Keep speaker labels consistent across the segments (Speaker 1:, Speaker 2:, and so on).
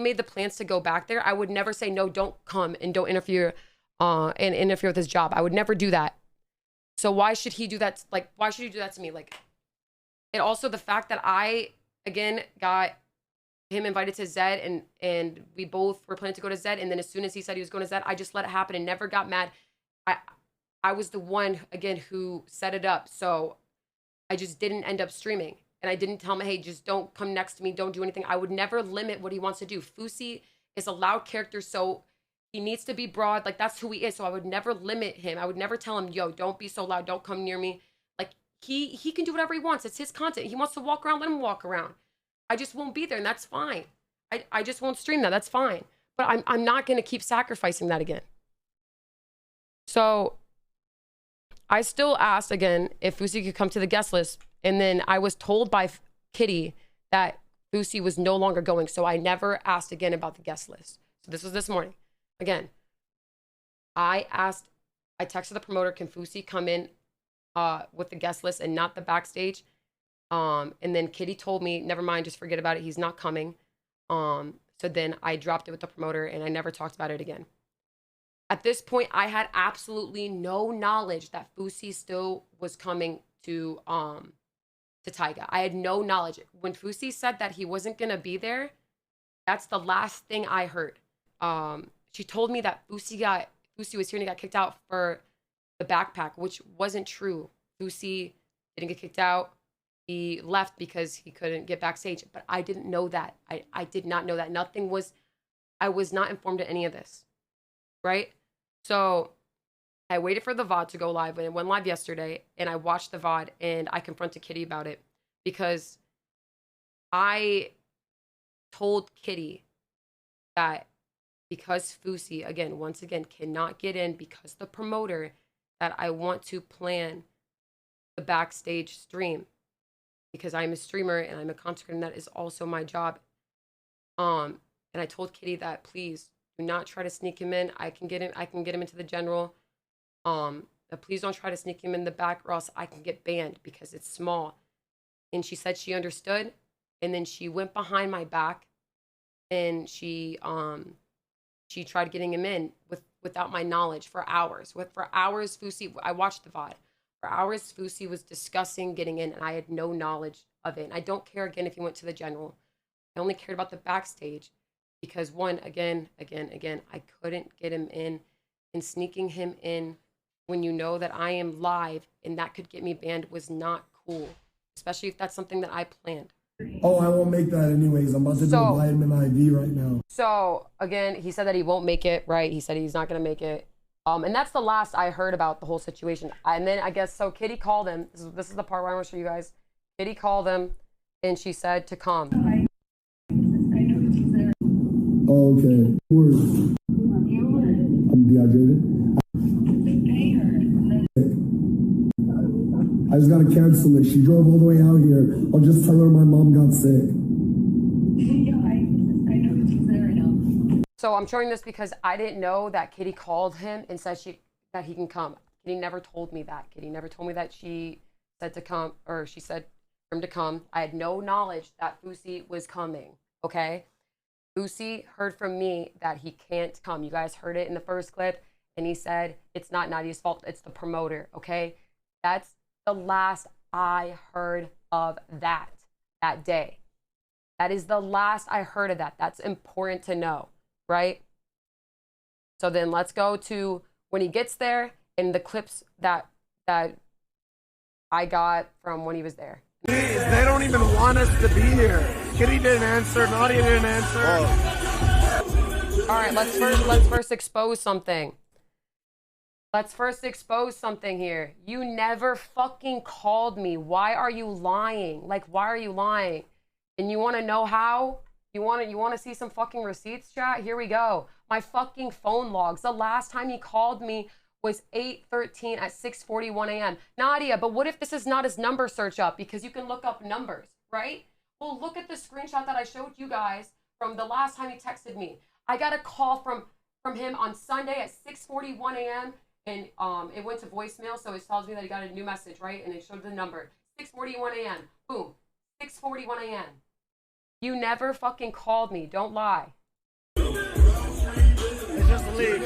Speaker 1: made the plans to go back there, I would never say, no, don't come and don't interfere and interfere with his job. I would never do that. So why should he do that? Like, why should he do that to me? Like, and also the fact that I, again, got him invited to Zed and we both were planning to go to Zed. And then as soon as he said he was going to Zed, I just let it happen and never got mad. I was the one, again, who set it up. So I just didn't end up streaming. And I didn't tell him, hey, just don't come next to me. Don't do anything. I would never limit what he wants to do. Fousey is a loud character, so he needs to be broad. Like, that's who he is. So I would never limit him. I would never tell him, yo, don't be so loud. Don't come near me. Like, he can do whatever he wants. It's his content. He wants to walk around. Let him walk around. I just won't be there, and that's fine. I just won't stream that. That's fine. But I'm not going to keep sacrificing that again. So I still asked, again, if Fousey could come to the guest list. And then I was told by Kitty that Fousey was no longer going. So I never asked again about the guest list. So this was this morning. Again, I texted the promoter, can Fousey come in with the guest list and not the backstage? And then Kitty told me, never mind, just forget about it. He's not coming. So then I dropped it with the promoter and I never talked about it again. At this point, I had absolutely no knowledge that Fousey still was coming to Taiga. I had no knowledge. When Fousey said that he wasn't going to be there, that's the last thing I heard. She told me that Fousey was here and he got kicked out for the backpack, which wasn't true. Fousey didn't get kicked out. He left because he couldn't get backstage, but I didn't know that. I did not know that. I was not informed of any of this, right? So I waited for the VOD to go live, and it went live yesterday, and I watched the VOD, and I confronted Kitty about it because I told Kitty that because Fousey, once again, cannot get in because the promoter, that I want to plan the backstage stream because I'm a streamer and I'm a content creator, and that is also my job. And I told Kitty that please do not try to sneak him in. I can get him into the general. But please don't try to sneak him in the back or else I can get banned because it's small. And she said she understood. And then she went behind my back and she tried getting him in without my knowledge for hours. For hours, Fousey, I watched the VOD. For hours, Fousey was discussing getting in and I had no knowledge of it. And I don't care, again, if he went to the general. I only cared about the backstage because again, I couldn't get him in, and sneaking him in when you know that I am live and that could get me banned was not cool, especially if that's something that I planned.
Speaker 2: Oh, I won't make that anyways. I'm about to do a vitamin IV right now.
Speaker 1: So again, he said that he won't make it, right? He said he's not going to make it. And that's the last I heard about the whole situation. And then I guess, so Kitty called him. This is the part where I want to show you guys. Kitty called him and she said to come.
Speaker 2: Oh, okay. I'm dehydrated. I just gotta cancel it. She drove all the way out here. I'll just tell her my mom got sick.
Speaker 1: So I'm showing this because I didn't know that Kitty called him and said that he can come. Kitty never told me that. Kitty never told me that she said to come, or she said for him to come. I had no knowledge that Fousey was coming, okay? Fousey heard from me that he can't come. You guys heard it in the first clip, and he said it's not Nadia's fault, it's the promoter, okay? That's the last I heard of that day. That is the last I heard of that. That's important to know, right? So then let's go to when he gets there and the clips that I got from when he was there.
Speaker 3: Please, they don't even want us to be here. Kitty didn't answer, Nadia didn't answer.
Speaker 1: All right, let's first expose something. Let's first expose something here. You never fucking called me. Why are you lying? Like, why are you lying? And you want to know how? You want to see some fucking receipts, chat? Here we go. My fucking phone logs. The last time he called me was 8:13 at 6:41 a.m. Nadia, but what if this is not his number search up? Because you can look up numbers, right? Well, look at the screenshot that I showed you guys from the last time he texted me. I got a call from him on Sunday at 6:41 a.m. and it went to voicemail, so it tells me that he got a new message, right? And it showed the number. 6:41 a.m. Boom. 6:41 a.m. You never fucking called me. Don't lie.
Speaker 3: just leave.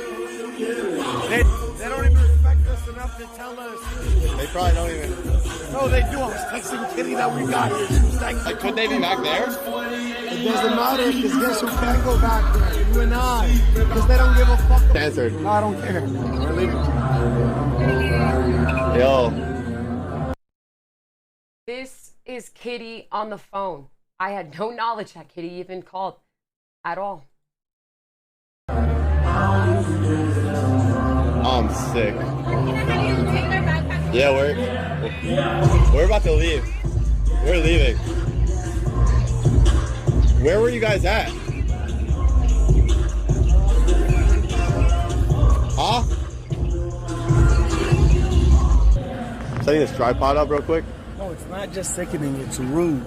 Speaker 3: They don't even respect us enough to tell us.
Speaker 4: They probably don't even.
Speaker 3: No, they do. I was texting Kitty that we got here. She was
Speaker 4: Like, could they be back there?
Speaker 3: it doesn't matter, because guess who can go back there? You and I. Because they don't give a fuck.
Speaker 4: Answered.
Speaker 3: No, I don't care. We're leaving.
Speaker 4: Yo.
Speaker 1: This is Kitty on the phone. I had no knowledge that Kitty even called at all.
Speaker 4: I'm sick. Yeah, we're about to leave. We're leaving. Where were you guys at? Huh? Setting this tripod up real quick.
Speaker 3: No, it's not just sickening. It's rude.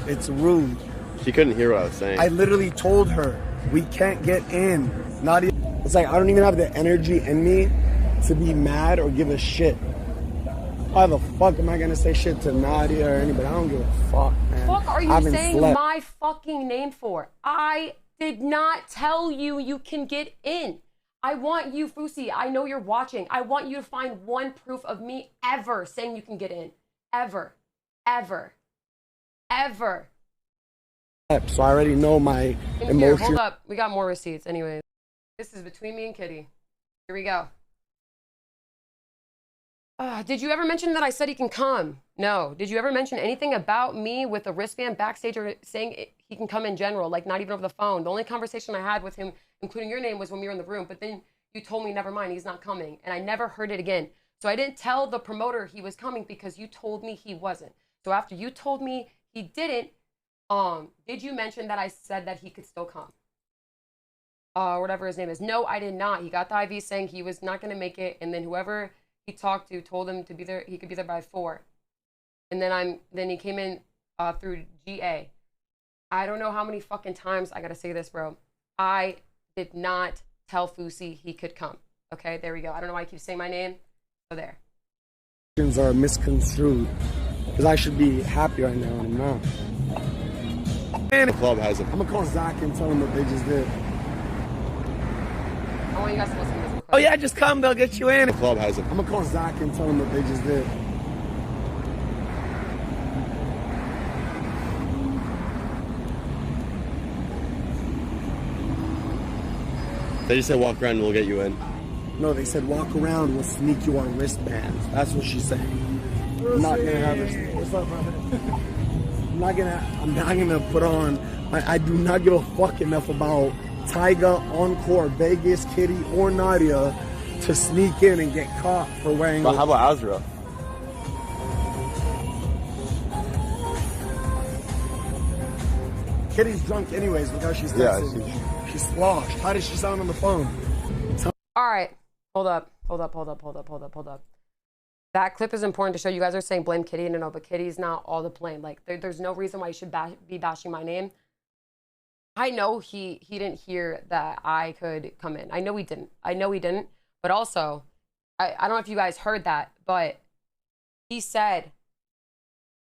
Speaker 3: It's rude.
Speaker 4: She couldn't hear what I was saying.
Speaker 3: I literally told her, we can't get in. Nadia. It's like, I don't even have the energy in me to be mad or give a shit. Why the fuck am I gonna say shit to Nadia or anybody? I don't give a fuck, man.
Speaker 1: What are you saying my fucking name for? I did not tell you you can get in. I want you, Fousey, I know you're watching. I want you to find one proof of me ever saying you can get in. Ever. Ever. Ever.
Speaker 3: So I already know my emotion.
Speaker 1: Hold up. We got more receipts. Anyways, this is between me and Kitty. Here we go. Did you ever mention that I said he can come? No. Did you ever mention anything about me with a wristband backstage or saying he can come in general, like not even over the phone? The only conversation I had with him, including your name, was when we were in the room. But then you told me, never mind, he's not coming. And I never heard it again. So I didn't tell the promoter he was coming because you told me he wasn't. So after you told me he didn't, did you mention that I said that he could still come? Whatever his name is. No, I did not. He got the IV saying he was not going to make it. And then whoever he talked to told him to be there. He could be there by 4. And then he came in through GA. I don't know how many fucking times I got to say this, bro. I did not tell Fousey he could come. Okay, there we go. I don't know why I keep saying my name. So there.
Speaker 3: Are misconstrued. Because I should be happy right now, and I'm not.
Speaker 4: The club has it.
Speaker 3: I'm gonna call Zach and tell him what they just did.
Speaker 1: I want you guys to listen to this.
Speaker 3: Oh yeah, just come, they'll get you in.
Speaker 4: The club has it.
Speaker 3: I'm gonna call Zach and tell him what they just did.
Speaker 4: They just said walk around and we'll get you in.
Speaker 3: No, they said walk around, we'll sneak you our wristbands. That's what she's saying. I'm not gonna have this. What's up, brother? I'm not gonna put on. I do not give a fuck enough about Tyga, Encore, Vegas, Kitty, or Nadia to sneak in and get caught for wearing.
Speaker 4: But how about Azra?
Speaker 3: Kitty's drunk anyways. Look how she's texting.
Speaker 4: Yeah,
Speaker 3: she's sloshed. How does she sound on the phone?
Speaker 1: All right. Hold up. That clip is important to show. You guys are saying blame Kitty. No, but Kitty's not all the blame. Like, there's no reason why you should be bashing my name. I know he didn't hear that I could come in. I know he didn't. But also, I don't know if you guys heard that, but he said,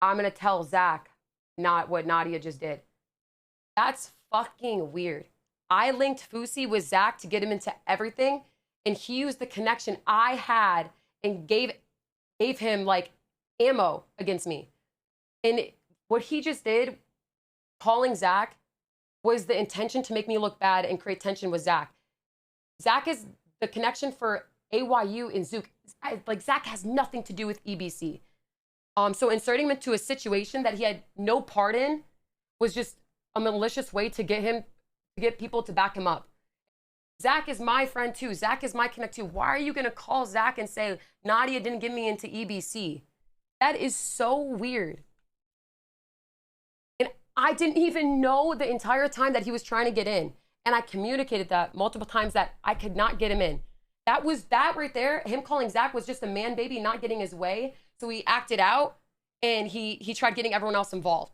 Speaker 1: I'm going to tell Zach not what Nadia just did. That's fucking weird. I linked Fousey with Zach to get him into everything, and he used the connection I had and gave him like ammo against me. And what he just did, calling Zach, was the intention to make me look bad and create tension with Zach. Zach is the connection for AYU and Zook. Like, Zach has nothing to do with EBC. So inserting him into a situation that he had no part in was just a malicious way to get people to back him up. Zach is my friend too. Zach is my connect too. Why are you gonna call Zach and say Nadia didn't get me into EBC? That is so weird. And I didn't even know the entire time that he was trying to get in. And I communicated that multiple times that I could not get him in. That right there, him calling Zach was just a man baby not getting his way. So he acted out and he tried getting everyone else involved.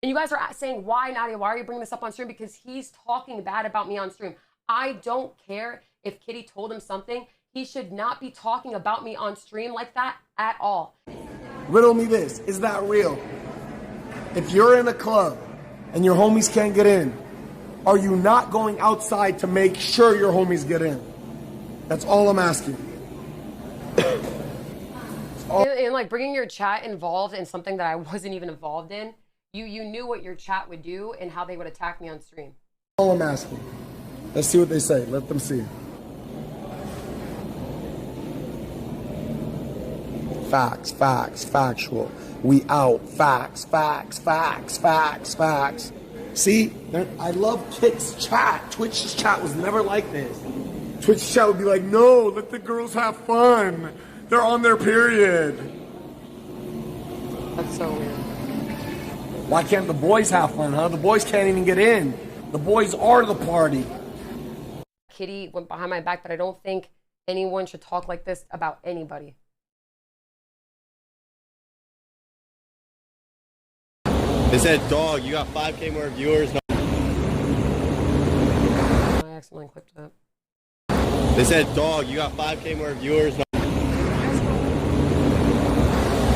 Speaker 1: And you guys are saying, why, Nadia? Why are you bringing this up on stream? Because he's talking bad about me on stream. I don't care if Kitty told him something. He should not be talking about me on stream like that at all.
Speaker 3: Riddle me this. Is that real? If you're in a club and your homies can't get in, Are you not going outside to make sure your homies get in? That's all I'm asking.
Speaker 1: And like bringing your chat involved in something that I wasn't even involved in, you knew what your chat would do and how they would attack me on stream.
Speaker 3: All I'm asking. Let's see what they say. Let them see. Facts, facts, factual. We out. Facts, facts, facts, facts, facts. See, I love Kick's chat. Twitch's chat was never like this. Twitch's chat would be like, no, let the girls have fun. They're on their period.
Speaker 1: That's so weird.
Speaker 3: Why can't the boys have fun, huh? The boys can't even get in. The boys are the party.
Speaker 1: Kitty went behind my back, but I don't think anyone should talk like this about anybody.
Speaker 4: They said, dog, you got 5K more viewers.
Speaker 1: I accidentally clicked that.
Speaker 4: They said, dog, you got 5K more viewers.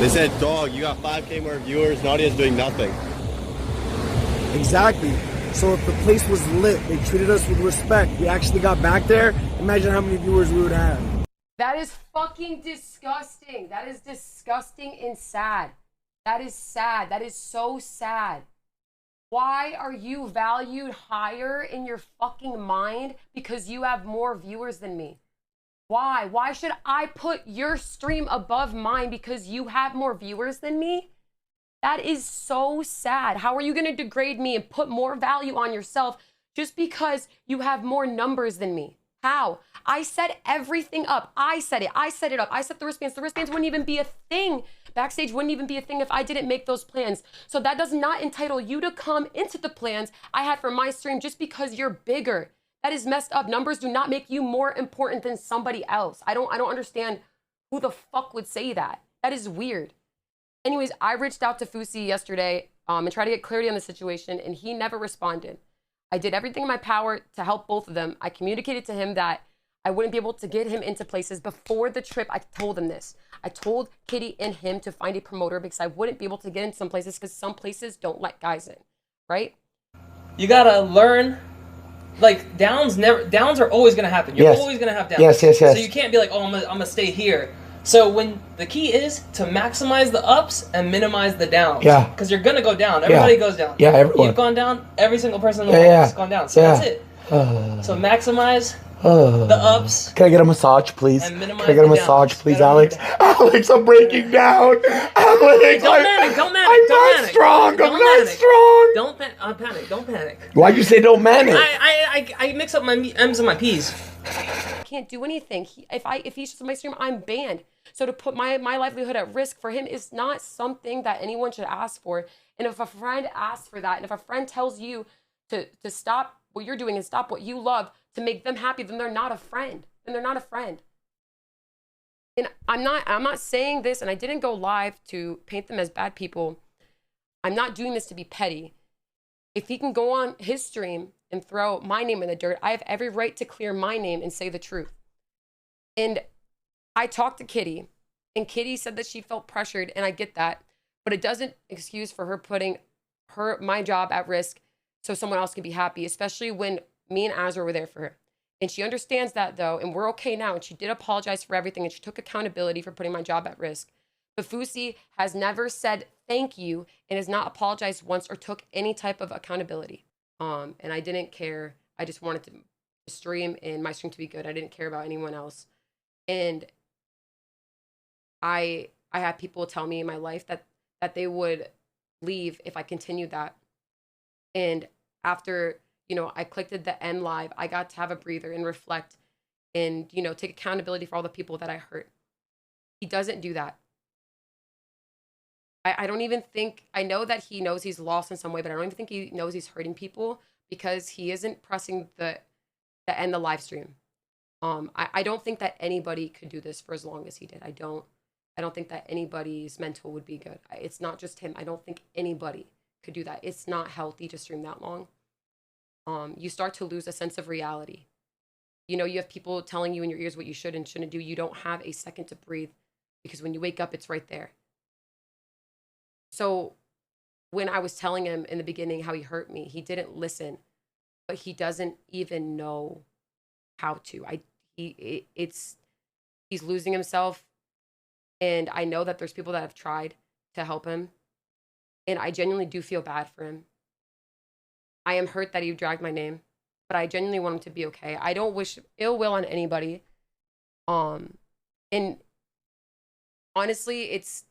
Speaker 4: They said, dog, you got 5K more viewers. Nadia's doing nothing.
Speaker 3: Exactly. So if the place was lit, they treated us with respect, we actually got back there, imagine how many viewers we would have.
Speaker 1: That is fucking disgusting. That is disgusting and sad. That is sad. That is so sad. Why are you valued higher in your fucking mind because you have more viewers than me? Why? Why should I put your stream above mine because you have more viewers than me? That is so sad. How are you going to degrade me and put more value on yourself just because you have more numbers than me? How? I set everything up. I set it. I set it up. I set the wristbands. The wristbands wouldn't even be a thing. Backstage wouldn't even be a thing if I didn't make those plans. So that does not entitle you to come into the plans I had for my stream just because you're bigger. That is messed up. Numbers do not make you more important than somebody else. I don't understand who the fuck would say that. That is weird. Anyways, I reached out to Fousey yesterday and tried to get clarity on the situation, and he never responded. I did everything in my power to help both of them. I communicated to him that I wouldn't be able to get him into places before the trip. I told him this. I told Kitty and him to find a promoter because I wouldn't be able to get in some places because some places don't let guys in, right?
Speaker 5: You gotta learn. Like downs are always gonna happen. You're always gonna have downs.
Speaker 3: Yes.
Speaker 5: So you can't be like, oh, I'm gonna stay here. So when the key is to maximize the ups and minimize the downs. Yeah. Because you're gonna go down. Everybody goes down. Yeah, everyone. You've gone down. Every single person in the world has gone down. So that's it. So maximize the ups.
Speaker 3: Can I get a massage, please?
Speaker 5: And minimize
Speaker 3: Can I get a massage, please, Alex? Alex, I'm breaking down. Alex,
Speaker 5: don't panic.
Speaker 3: I'm not strong.
Speaker 5: Don't panic. Don't panic.
Speaker 3: Why'd you say don't panic?
Speaker 5: I mix up my M's and my P's.
Speaker 1: I can't do anything. If he's just on my stream, I'm banned. So to put my livelihood at risk for him is not something that anyone should ask for. And if a friend asks for that, and if a friend tells you to stop what you're doing and stop what you love to make them happy, then they're not a friend. And I'm not saying this, and I didn't go live to paint them as bad people. I'm not doing this to be petty. If he can go on his stream and throw my name in the dirt, I have every right to clear my name and say the truth. And I talked to Kitty, and Kitty said that she felt pressured, and I get that, but it doesn't excuse for her putting my job at risk so someone else can be happy, especially when me and Azra were there for her. And she understands that though, and we're okay now, and she did apologize for everything, and she took accountability for putting my job at risk. But Fousey has never said thank you and has not apologized once or took any type of accountability. And I didn't care. I just wanted to stream and my stream to be good. I didn't care about anyone else. And I had people tell me in my life that they would leave if I continued that. And after, I clicked at the end live, I got to have a breather and reflect and, take accountability for all the people that I hurt. He doesn't do that. I don't even think, I know that he knows he's lost in some way, but I don't even think he knows he's hurting people because he isn't pressing the end the live stream. I don't think that anybody could do this for as long as he did. I don't think that anybody's mental would be good. It's not just him. I don't think anybody could do that. It's not healthy to stream that long. You start to lose a sense of reality. You have people telling you in your ears what you should and shouldn't do. You don't have a second to breathe because when you wake up, it's right there. So when I was telling him in the beginning how he hurt me, he didn't listen. but he doesn't even know how to. He's losing himself, and I know that there's people that have tried to help him, and I genuinely do feel bad for him. I am hurt that he dragged my name, but I genuinely want him to be okay. I don't wish ill will on anybody. And honestly, it's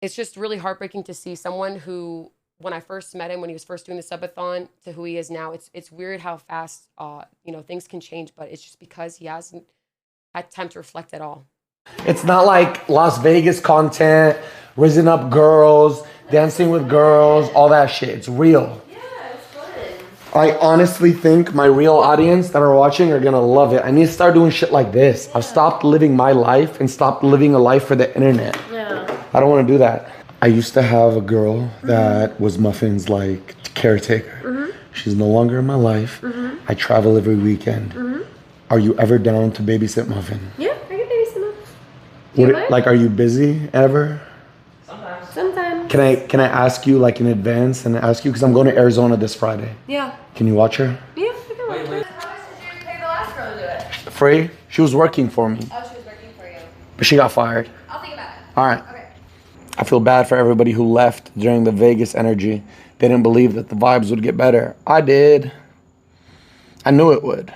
Speaker 1: just really heartbreaking to see someone who, when I first met him, when he was first doing the subathon, to who he is now. It's weird how fast things can change, but it's just because he hasn't had time to reflect at all.
Speaker 3: It's not like Las Vegas content, risen up girls, dancing with girls, all that shit. It's real.
Speaker 6: Yeah, it's fun.
Speaker 3: I honestly think my real audience that are watching are gonna love it. I need to start doing shit like this. I've stopped living my life and stopped living a life for the internet.
Speaker 6: Yeah.
Speaker 3: I don't want to do that. I used to have a girl that was Muffin's like caretaker. She's no longer in my life. I travel every weekend. Are you ever down to babysit Muffin?
Speaker 6: Yeah, I can babysit Muffin.
Speaker 3: Like, are you busy ever?
Speaker 6: Sometimes.
Speaker 3: Can I ask you like in advance and ask you, because I'm going to Arizona this Friday.
Speaker 6: Yeah.
Speaker 3: Can you watch her?
Speaker 6: Yeah, I can watch her. How much did you pay the last girl to do it?
Speaker 3: Free? She was working for me.
Speaker 6: Oh, she was working for you.
Speaker 3: But she got fired.
Speaker 6: I'll think about it.
Speaker 3: All right.
Speaker 6: Okay.
Speaker 3: I feel bad for everybody who left during the Vegas energy. They didn't believe that the vibes would get better. I did. I knew it would.